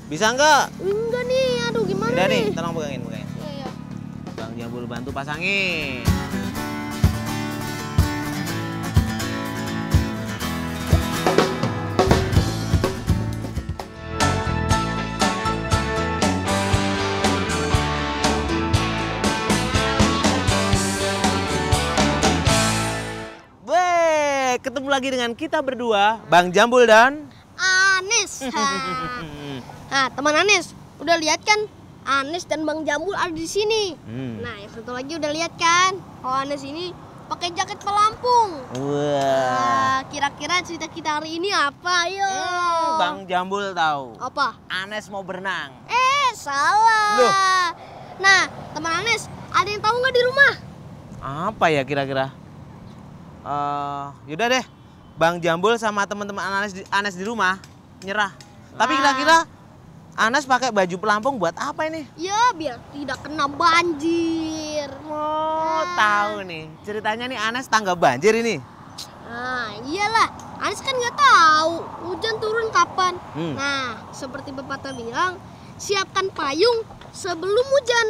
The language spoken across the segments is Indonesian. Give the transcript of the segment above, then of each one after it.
Bisa nggak? Enggak nih, aduh gimana Udah nih? nih, tolong pegangin. Iya, iya. Bang Jambul bantu pasangin. Weh, ketemu lagi dengan kita berdua, Bang Jambul dan Anis. Nah, teman Anis, udah lihat kan? Anis dan Bang Jambul ada di sini. Nah, yang satu lagi udah lihat kan? Kalau Anis ini pakai jaket pelampung. Wah. Kira-kira cerita kita hari ini apa? Ayo. Bang Jambul tahu. Apa? Anes mau berenang. Salah. Loh. Nah, teman Anis, ada yang tahu nggak di rumah? Apa ya kira-kira? Yaudah deh, Bang Jambul sama teman-teman Anes di rumah nyerah. Tapi kira-kira Anes pakai baju pelampung buat apa ini? Ya, biar tidak kena banjir. Tahu nih, ceritanya nih Anes tanggap banjir ini. Nah, iyalah. Anis kan nggak tahu hujan turun kapan. Nah, seperti pepatah bilang, siapkan payung sebelum hujan.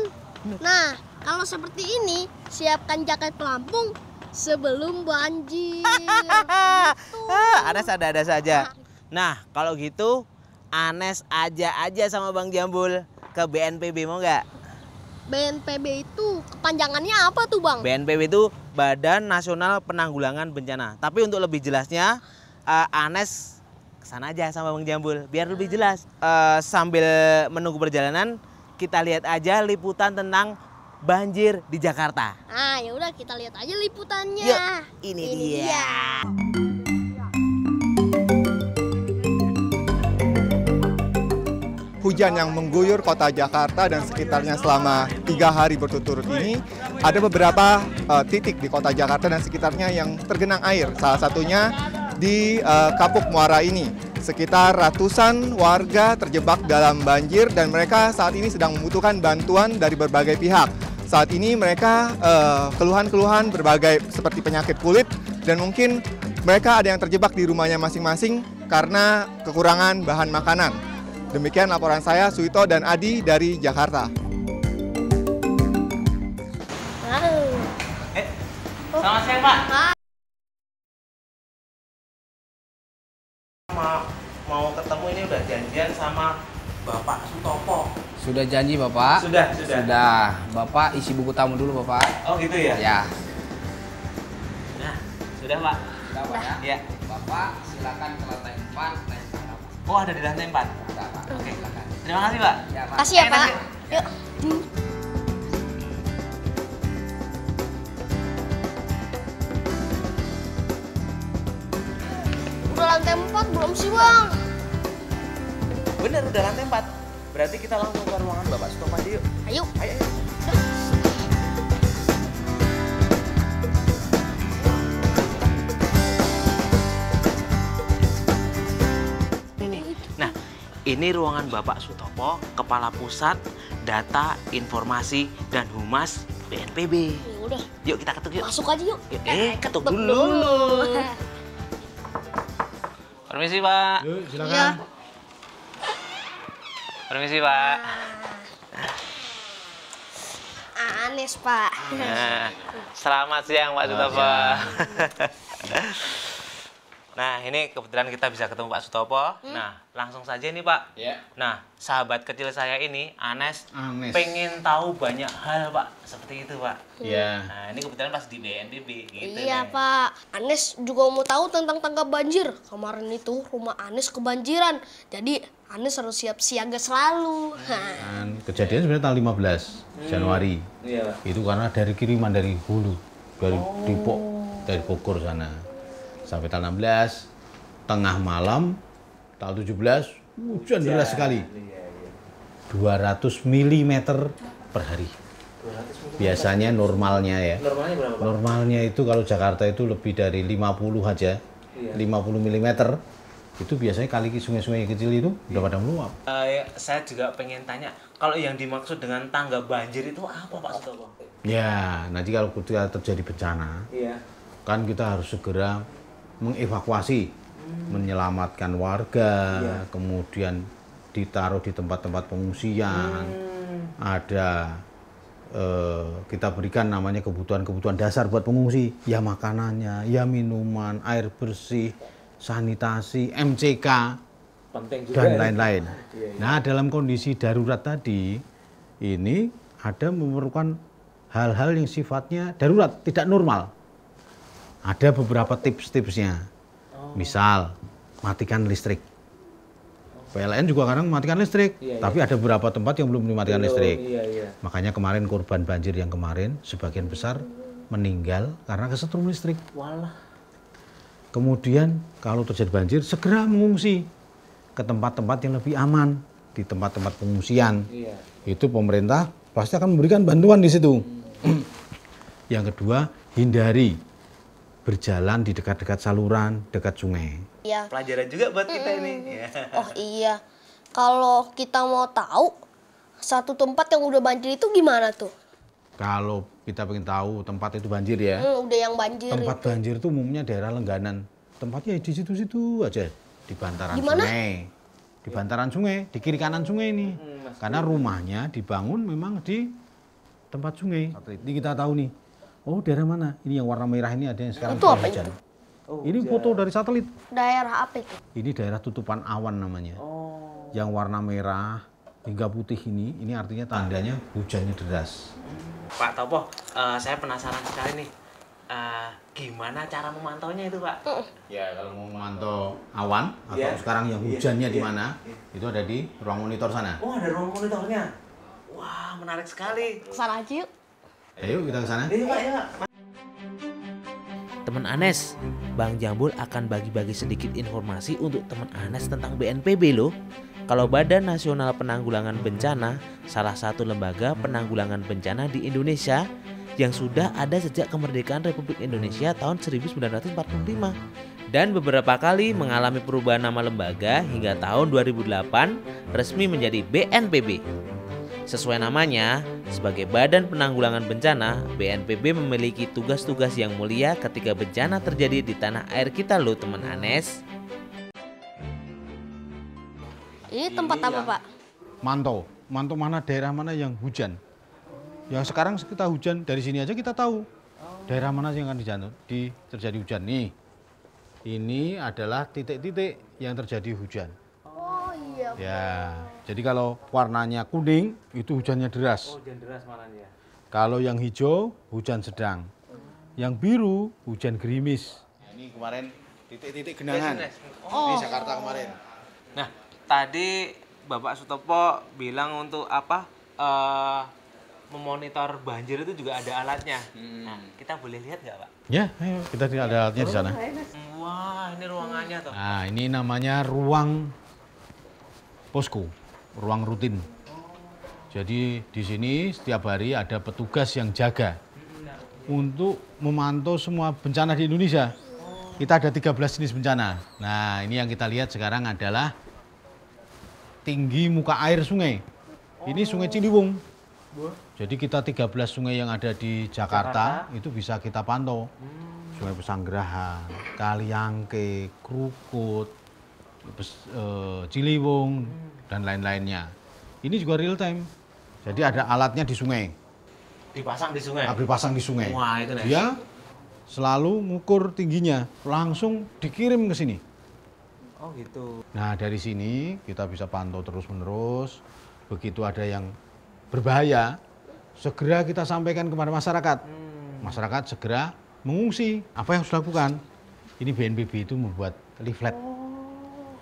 Nah, kalau seperti ini, siapkan jaket pelampung sebelum banjir. Anes ada-ada saja. Nah, kalau gitu Anes aja sama Bang Jambul ke BNPB, mau nggak? BNPB itu kepanjangannya apa tuh, Bang? BNPB itu Badan Nasional Penanggulangan Bencana. Tapi untuk lebih jelasnya, Anes kesana aja sama Bang Jambul biar lebih jelas. Sambil menunggu perjalanan, kita lihat aja liputan tentang banjir di Jakarta. Nah, ya udah kita lihat aja liputannya. Yuk, ini dia. Hujan yang mengguyur kota Jakarta dan sekitarnya selama 3 hari berturut-turut ini, ada beberapa titik di kota Jakarta dan sekitarnya yang tergenang air. Salah satunya di Kapuk Muara ini. Sekitar ratusan warga terjebak dalam banjir dan mereka saat ini sedang membutuhkan bantuan dari berbagai pihak. Saat ini mereka keluhan-keluhan berbagai seperti penyakit kulit dan mungkin mereka ada yang terjebak di rumahnya masing-masing karena kekurangan bahan makanan. Demikian laporan saya, Suito dan Adi dari Jakarta. Selamat siang, Pak. Mau ketemu ini udah janjian sama Bapak Sutopo. Sudah janji Bapak? Sudah. Bapak isi buku tamu dulu Bapak. Oh gitu ya? Ya. Nah, sudah Pak. Sudah Pak ya? Iya. Bapak silakan ke lantai 4, naik ke atas. Oh ada di lantai 4? Sudah Pak. Oke. Silakan. Terima kasih Pak. Ya Pak. Kasih ya, Pak. Yuk. Udah lantai 4 belum sih, Bang? Bener udah lantai 4. Berarti kita langsung ke ruangan Bapak Sutopo aja yuk. Ayo. Ayo. Nah, ini ruangan Bapak Sutopo, Kepala Pusat Data Informasi dan Humas BNPB. Ya udah, Yuk kita ketuk yuk. masuk aja yuk. Ketuk dulu. Permisi Pak. Yuk, Iya. Permisi Pak. Anis, Pak. Nah, selamat siang Pak Sutopo. Nah, ini kebetulan kita bisa ketemu Pak Sutopo. Nah, langsung saja nih Pak. Ya. Nah, sahabat kecil saya ini, Anes, pengen tahu banyak hal Pak. Seperti itu Pak. Iya. Nah, ini kebetulan pas di BNPB gitu. Iya, nih. Pak. Anis juga mau tahu tentang tangga banjir. Kemarin itu rumah Anis kebanjiran. Jadi, Anis harus siap siaga selalu. Dan kejadian sebenarnya tanggal 15 Januari. Iya Pak. Itu karena dari kiriman dari hulu, dari Depok, dari Bogor sana. Sampai tanggal 16, tengah malam, tanggal 17, hujan deras sekali. 200 mm per hari. Biasanya normalnya ya. Normalnya berapa Pak? Normalnya itu kalau Jakarta itu lebih dari 50 aja. 50 mm. Itu biasanya kali sungai-sungai kecil itu udah pada meluap. Saya juga pengen tanya, kalau yang dimaksud dengan tangga banjir itu apa Pak Sutopo? Ya, nanti kalau ketika terjadi bencana, Iya. kan kita harus segera mengevakuasi, menyelamatkan warga, kemudian ditaruh di tempat-tempat pengungsian, ada kita berikan namanya kebutuhan-kebutuhan dasar buat pengungsi, ya makanannya, ya minuman, air bersih, sanitasi, MCK, dan lain-lain. Nah, dalam kondisi darurat tadi, ini ada memerlukan hal-hal yang sifatnya darurat, tidak normal. Ada beberapa tips-tipsnya. Misal, matikan listrik. PLN juga kadang mematikan listrik, tapi ada beberapa tempat yang belum dimatikan listrik. Makanya kemarin korban banjir yang kemarin, sebagian besar meninggal karena kesetrum listrik. Kemudian kalau terjadi banjir, segera mengungsi ke tempat-tempat yang lebih aman, di tempat-tempat pengungsian. Itu pemerintah pasti akan memberikan bantuan di situ. Yang kedua, hindari berjalan di dekat-dekat saluran, dekat sungai. Iya. Pelajaran juga buat kita ini. Oh iya. Kalau kita mau tahu satu tempat yang udah banjir itu gimana tuh? Kalau kita ingin tahu tempat itu banjir ya, Udah yang banjir tempat itu. banjir itu umumnya daerah Lengganan. Tempatnya di situ-situ aja, di bantaran Gimana? sungai. Di bantaran sungai, di kiri kanan sungai ini. Karena rumahnya dibangun memang di tempat sungai. Ini kita tahu nih, oh daerah mana? Ini yang warna merah ini ada yang sekarang Itu apa hujan. Ini foto dari satelit. Daerah apa itu? Ini daerah tutupan awan namanya. Yang warna merah hingga putih ini artinya tandanya hujannya deras. Pak Topo, saya penasaran sekali nih. Gimana cara memantaunya itu, Pak? Ya, kalau mau memantau awan atau sekarang yang hujannya di mana, itu ada di ruang monitor sana. Oh, ada ruang monitornya. Wah, menarik sekali. Kesana aja yuk. Ayo kita ke sana. Iya, Pak, ya, Pak. Teman Anes, Bang Jambul akan bagi-bagi sedikit informasi untuk teman Anes tentang BNPB loh. Kalau Badan Nasional Penanggulangan Bencana, salah satu lembaga penanggulangan bencana di Indonesia yang sudah ada sejak kemerdekaan Republik Indonesia tahun 1945 dan beberapa kali mengalami perubahan nama lembaga hingga tahun 2008 resmi menjadi BNPB. Sesuai namanya, sebagai Badan Penanggulangan Bencana, BNPB memiliki tugas-tugas yang mulia ketika bencana terjadi di tanah air kita loh teman Anes. Ini tempat apa, Pak? Mantau mana daerah mana yang hujan. Yang sekarang kita hujan dari sini aja kita tahu daerah mana yang akan terjadi hujan nih. Ini adalah titik-titik yang terjadi hujan. Oh iya. Ya, jadi kalau warnanya kuning itu hujannya deras. Hujan deras malahnya. Kalau yang hijau hujan sedang. Yang biru hujan gerimis. Ini kemarin titik-titik genangan. Ini Jakarta kemarin. Nah, tadi Bapak Sutopo bilang untuk apa? Memonitor banjir itu juga ada alatnya. Nah, kita boleh lihat nggak, Pak? Ya, ayo kita ada alatnya di sana. Wah, ini ruangannya tuh. Nah, ini namanya ruang posko, ruang rutin. Jadi di sini setiap hari ada petugas yang jaga untuk memantau semua bencana di Indonesia. Kita ada 13 jenis bencana. Nah, ini yang kita lihat sekarang adalah tinggi muka air sungai. Ini Sungai Ciliwung. Jadi kita 13 sungai yang ada di Jakarta itu bisa kita pantau. Sungai Pesanggerahan, Kaliangke, Krukut, Ciliwung, dan lain-lainnya. Ini juga real time. Jadi ada alatnya di sungai. Dipasang di sungai. Dipasang di sungai. Wah, itu nice. Dia selalu ngukur tingginya, langsung dikirim ke sini. Oh, gitu. Nah, dari sini kita bisa pantau terus-menerus. Begitu ada yang berbahaya, segera kita sampaikan kepada masyarakat. Masyarakat segera mengungsi. Apa yang harus dilakukan? Ini BNPB itu membuat leaflet.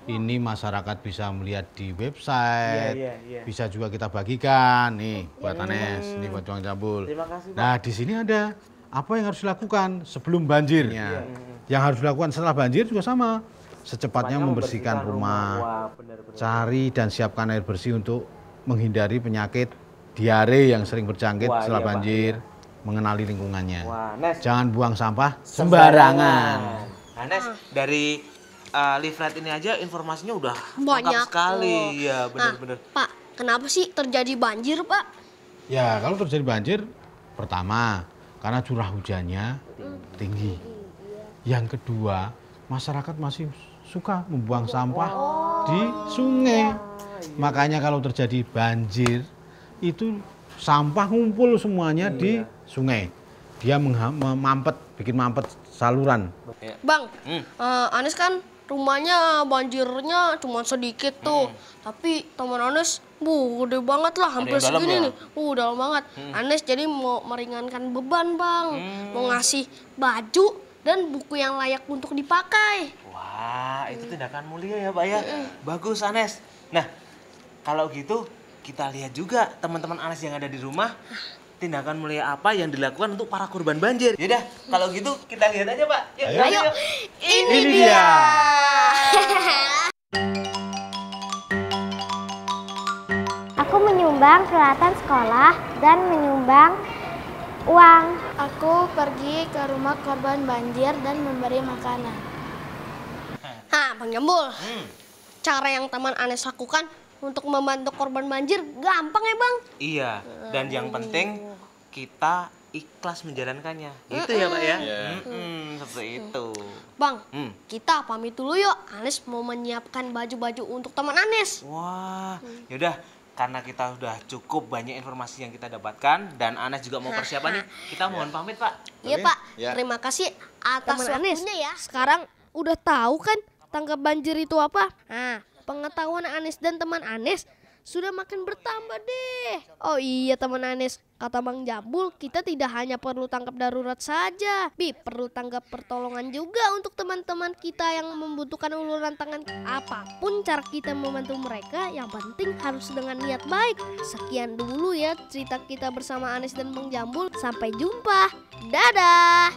Ini masyarakat bisa melihat di website, bisa juga kita bagikan. Nih buat Anes, ini buat Bang Jambul. Terima kasih, Pak. Nah, di sini ada apa yang harus dilakukan sebelum banjirnya. Yang harus dilakukan setelah banjir juga sama. Secepatnya membersihkan rumah, Wah, benar-benar. cari dan siapkan air bersih untuk menghindari penyakit diare yang sering berjangkit Wah, setelah iya, Pak, banjir, mengenali lingkungannya. Wah, Nes. Jangan buang sampah sembarangan. Nah, Nes, dari leaflet ini aja informasinya udah Banyak lengkap sekali. tuh. Iya, benar-benar. Pak, kenapa sih terjadi banjir, Pak? Ya, kalau terjadi banjir, pertama, karena curah hujannya tinggi. Yang kedua, masyarakat masih suka membuang sampah di sungai. Makanya kalau terjadi banjir, itu sampah ngumpul semuanya di sungai. Dia mampet, bikin mampet saluran. Bang, Anes kan rumahnya banjirnya cuma sedikit tuh. Tapi teman Anes, gede banget lah, hampir segini nih. Dalam banget. Anes jadi mau meringankan beban, Bang. Mau ngasih baju dan buku yang layak untuk dipakai. Wah, itu tindakan mulia ya, Pak ya. Bagus, Anes. Nah, kalau gitu kita lihat juga teman-teman Anes yang ada di rumah, tindakan mulia apa yang dilakukan untuk para korban banjir. Yaudah, kalau gitu kita lihat aja, Pak. Yuk, Ayo. Ini Ini dia. dia. Aku menyumbang peralatan sekolah dan menyumbang uang. Aku pergi ke rumah korban banjir dan memberi makanan. Bang Jambul. Cara yang teman Anes lakukan untuk membantu korban banjir gampang ya, Bang? Iya, dan yang penting kita ikhlas menjalankannya. Gitu ya, Pak ya? Seperti itu. Bang, kita pamit dulu yuk. Anes mau menyiapkan baju-baju untuk teman Anes. Wah, yaudah. Karena kita sudah cukup banyak informasi yang kita dapatkan dan Anes juga mau persiapan nih, kita mohon pamit, Pak. Iya, Pak. Terima kasih atas waktunya ya. Sekarang udah tahu kan tanggap banjir itu apa? Nah, pengetahuan Anes dan teman Anes sudah makin bertambah deh. Oh iya teman Anes, kata Bang Jambul, kita tidak hanya perlu tanggap darurat saja, perlu tanggap pertolongan juga untuk teman-teman kita yang membutuhkan uluran tangan. Apapun cara kita membantu mereka, yang penting harus dengan niat baik. Sekian dulu ya cerita kita bersama Anes dan Bang Jambul. Sampai jumpa. Dadah.